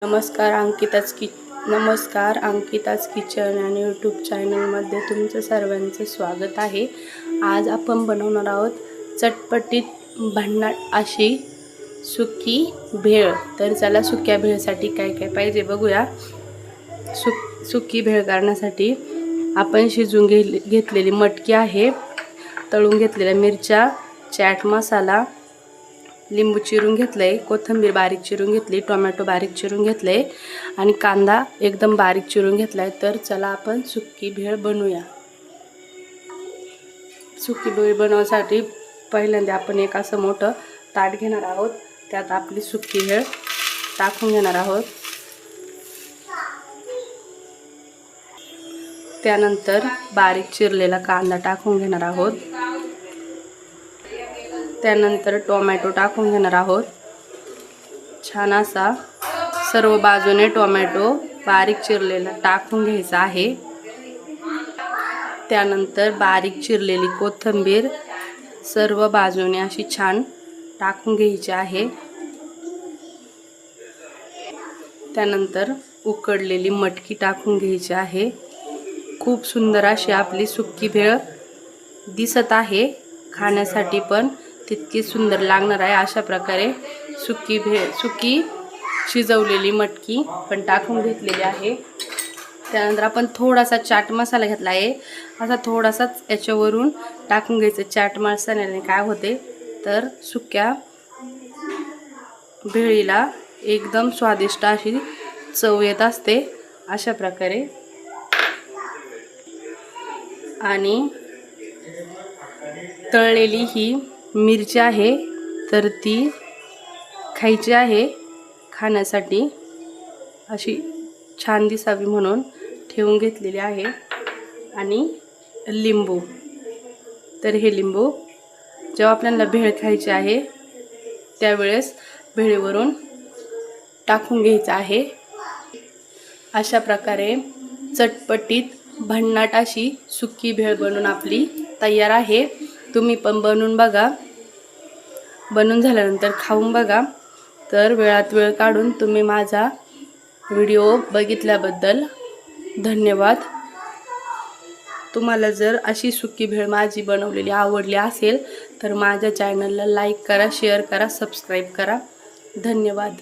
नमस्कार अंकिताच किचन आणि यूट्यूब चॅनलमध्ये तुमचं सर्वांचं स्वागत आहे। आज आपण बनवणार आहोत चटपटीत भन्नाट अशी सुकी भेळ। तर चला सुक्या भेळसाठी काय काय पाहिजे बघूया। सुकी भेळ करण्यासाठी आपण शिजून घेतलेली मटकी आहे, तळून घेतलेल्या मिरच्या, चाट मसाला, लिंबू चिरून घेतले, कोथिंबीर बारीक चिरून घेतली, टोमॅटो बारीक चिरून घेतले आणि कांदा एकदम बारीक चिरून घेतलाय। तर चला आपण सुकी भेळ बनवूया। सुकी भेळ बनवण्यासाठी पहिल्यांदा आपण एक असं मोठं ताट घेणार आहोत, त्यात आपली सुकी भेळ टाकून घेणार आहोत। त्यानंतर बारीक चिरलेला कांदा टाकून घेणार आहोत। त्यानंतर टोमॅटो टाकून घेणार आहोत। छान असा सर्व बाजूने टोमॅटो बारीक चिरलेला टाकून घ्यायचा आहे। त्यानंतर बारीक चिरलेली कोथिंबीर सर्व बाजूने अशी छान टाकून घ्यायची आहे। त्यानंतर उकडलेली मटकी टाकून घ्यायची आहे। खूप सुंदर अशी आपली सुकी भेळ दिसत आहे, खाण्यासाठी पण तितकी सुंदर लागणार आहे। अशा प्रकारे सुकी शिजवलेली मटकी पण टाकून घेतलेली आहे। त्यानंतर आपण थोडासा चाट मसाला घेतला आहे, असा थोडासाच याच्यावरून टाकून घ्यायचं। चाट मसाल्याने काय होते तर सुक्या भेळीला एकदम स्वादिष्ट अशी चव येत असते अशा प्रकारे। आणि तळलेली ही मिरची आहे, तर ती खायची आहे, खाण्यासाठी अशी छान दिसावी म्हणून ठेवून घेतलेली आहे। आणि लिंबू, तर हे लिंबू जेव्हा आपल्याला भेळ खायची आहे त्यावेळेस भेळीवरून टाकून घ्यायचं आहे। अशा प्रकारे चटपटीत भन्नाट अशी सुकी भेळ बनवून आपली तयार आहे। तुम्ही पण बनवून बघा, बनवून झाल्यानंतर खाऊन बघा। तर वेळात वेळ काढून तुम्ही माझा व्हिडिओ बघितल्याबद्दल धन्यवाद। तुम्हाला जर अशी सुकी भेळ माझी बनवलेली आवडली असेल तर माझ्या चॅनलला लाईक करा, शेअर करा, सबस्क्राईब करा। धन्यवाद।